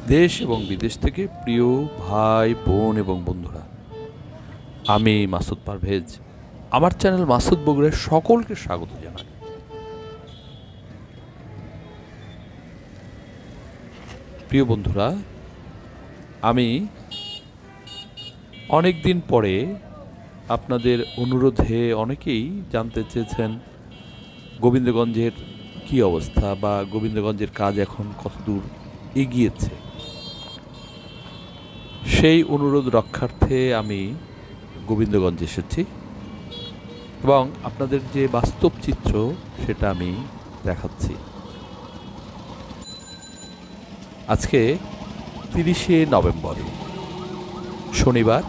দেশ এবং বিদেশ থেকে প্রিয় ভাই বোন এবং বন্ধুরা, আমি মাসুদ পারভেজ আমার চ্যানেল মাসুদ বগুড়ার সকলকে স্বাগত জানাই। প্রিয় বন্ধুরা, আমি অনেক দিন পরে আপনাদের অনুরোধে অনেকেই জানতে চেয়েছেন গোবিন্দগঞ্জের কি অবস্থা বা গোবিন্দগঞ্জের কাজ এখন কতদূর এগিয়েছে। সেই অনুরোধ রক্ষার্থে আমি গোবিন্দগঞ্জ এসেছি এবং আপনাদের যে বাস্তব চিত্র সেটা আমি দেখাচ্ছি। আজকে 30শে নভেম্বর শনিবার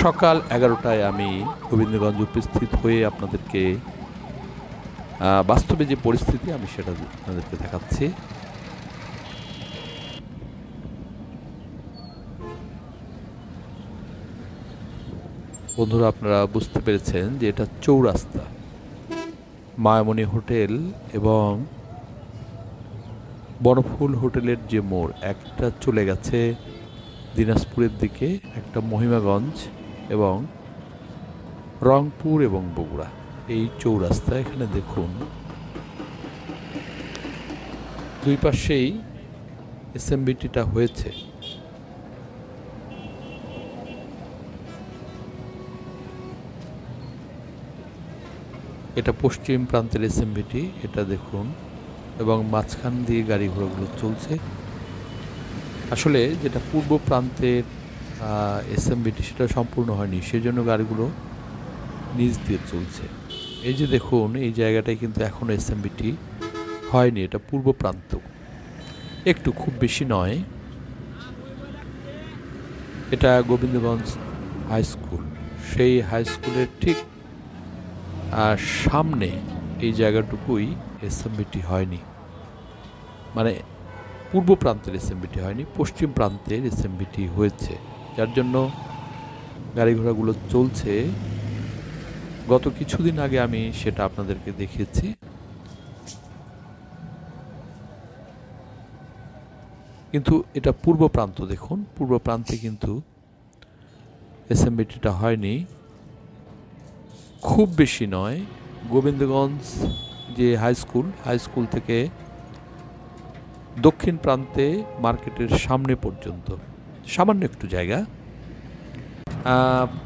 সকাল 11টায় আমি গোবিন্দগঞ্জ উপস্থিত হয়ে আপনাদেরকে বাস্তবে যে পরিস্থিতি আমি সেটা আপনাদেরকে দেখাচ্ছি। বন্ধুরা, আপনারা বুঝতে পেরেছেন যে এটা চৌরাস্তা, মায়ামণি হোটেল এবং বনফুল হোটেলের যে মোড়, একটা চলে গেছে দিনাজপুরের দিকে, একটা মহিমাগঞ্জ এবং রংপুর এবং বগুড়া। এই চৌরাস্তা, এখানে দেখুন দুই পাশেই এসএমবিটিটা হয়েছে। এটা পশ্চিম প্রান্তের এসএমবিটি, এটা দেখুন, এবং মাঝখান দিয়ে গাড়ি ঘোড়াগুলো চলছে। আসলে যেটা পূর্ব প্রান্তের এসএমবিটি সেটা সম্পূর্ণ হয়নি, সেজন্য গাড়িগুলো নিচ দিয়ে চলছে। এই যে দেখুন, এই জায়গাটায় কিন্তু এখনও এসএমবিটি হয়নি, এটা পূর্ব প্রান্ত, একটু, খুব বেশি নয়। এটা গোবিন্দগঞ্জ হাই স্কুল, সেই হাই স্কুলের ঠিক সামনে এই জায়গাটুকুই এসএমবিটি হয়নি, মানে পূর্ব প্রান্তের এসএমবিটি হয়নি, পশ্চিম প্রান্তের এসএমবিটি হয়েছে, যার জন্য গাড়ি ঘোড়াগুলো চলছে। গত কিছুদিন আগে আমি সেটা আপনাদেরকে দেখিয়েছি। কিন্তু এটা পূর্ব প্রান্ত, দেখুন পূর্ব প্রান্তে কিন্তু এসএমবিটিটা হয়নি, খুব বেশি নয়। গোবিন্দগঞ্জ যে হাই স্কুল থেকে দক্ষিণ প্রান্তে মার্কেটের সামনে পর্যন্ত সামান্য একটু জায়গা,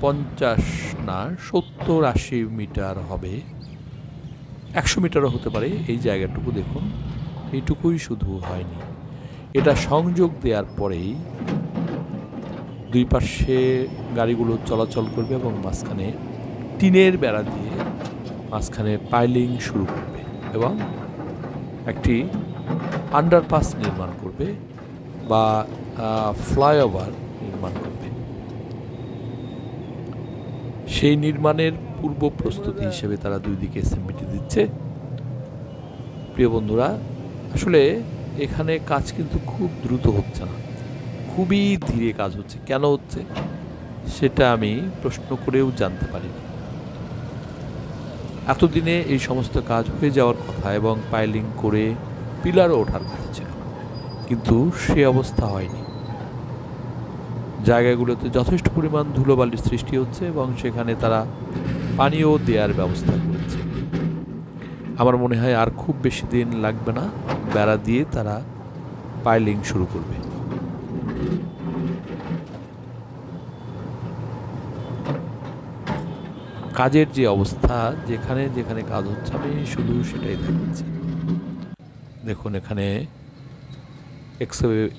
50 না 70-80 মিটার হবে, 100 মিটারও হতে পারে। এই জায়গাটুকু দেখুন, এইটুকুই শুধু হয়নি। এটা সংযোগ দেওয়ার পরেই দুই পাশে গাড়িগুলো চলাচল করবে এবং মাঝখানে টিনের বেড়া দিয়ে মাঝখানে পাইলিং শুরু করবে এবং একটি আন্ডারপাস নির্মাণ করবে বা ফ্লাইওভার নির্মাণ করবে। সেই নির্মাণের পূর্ব প্রস্তুতি হিসেবে তারা দুই দিকে এসএমবিটি দিচ্ছে। প্রিয় বন্ধুরা, আসলে এখানে কাজ কিন্তু খুব দ্রুত হচ্ছে না, খুবই ধীরে কাজ হচ্ছে। কেন হচ্ছে সেটা আমি প্রশ্ন করেও জানতে পারিনি। এতদিনে এই সমস্ত কাজ হয়ে যাওয়ার কথা এবং পাইলিং করে পিলারও ওঠার কথা ছিল, কিন্তু সে অবস্থা হয়নি। জায়গাগুলোতে যথেষ্ট পরিমাণ ধুলোবালির সৃষ্টি হচ্ছে এবং সেখানে তারা পানীয় দেওয়ার ব্যবস্থা করেছে। আমার মনে হয় আর খুব বেশি দিন লাগবে না, বেড়া দিয়ে তারা পাইলিং শুরু করবে। কাজের যে অবস্থা, যেখানে যেখানে কাজ হচ্ছে আমি শুধু সেটাই দেখাচ্ছি। দেখুন, এখানে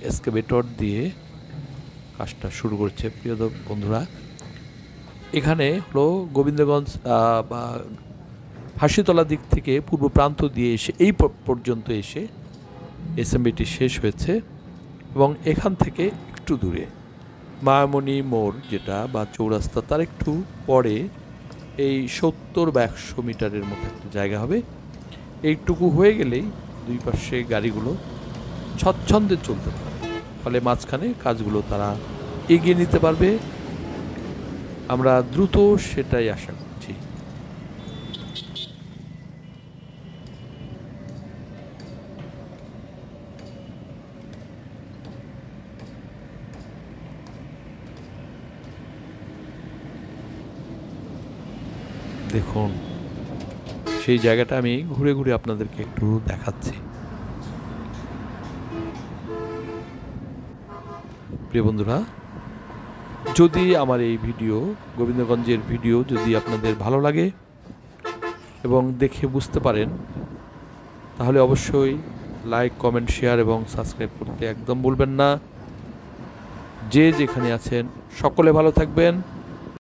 এক্সকাভেটর দিয়ে কাজটা শুরু করছে। প্রিয় বন্ধুরা, এখানে হলো গোবিন্দগঞ্জ বা হাসিতলা দিক থেকে পূর্ব প্রান্ত দিয়ে এসে এই পর্যন্ত এসে এসএমবিটি শেষ হয়েছে এবং এখান থেকে একটু দূরে মায়ামণি মোড় যেটা বা চৌরাস্তা, তার একটু পরে এই 70 বা 100 মিটারের মতো একটা জায়গা হবে। এইটুকু হয়ে গেলেই দুই পাশে গাড়িগুলো স্বচ্ছন্দে চলতে পারে, ফলে মাঝখানে কাজগুলো তারা এগিয়ে নিতে পারবে। আমরা দ্রুত সেটাই আশা করছি। দেখুন, সেই জায়গাটা আমি ঘুরে ঘুরে আপনাদেরকে একটু দেখাচ্ছি। প্রিয় বন্ধুরা, যদি আমার এই ভিডিও, গোবিন্দগঞ্জের ভিডিও যদি আপনাদের ভালো লাগে এবং দেখে বুঝতে পারেন, তাহলে অবশ্যই লাইক, কমেন্ট, শেয়ার এবং সাবস্ক্রাইব করতে একদম ভুলবেন না। যে যেখানে আছেন সকলে ভালো থাকবেন।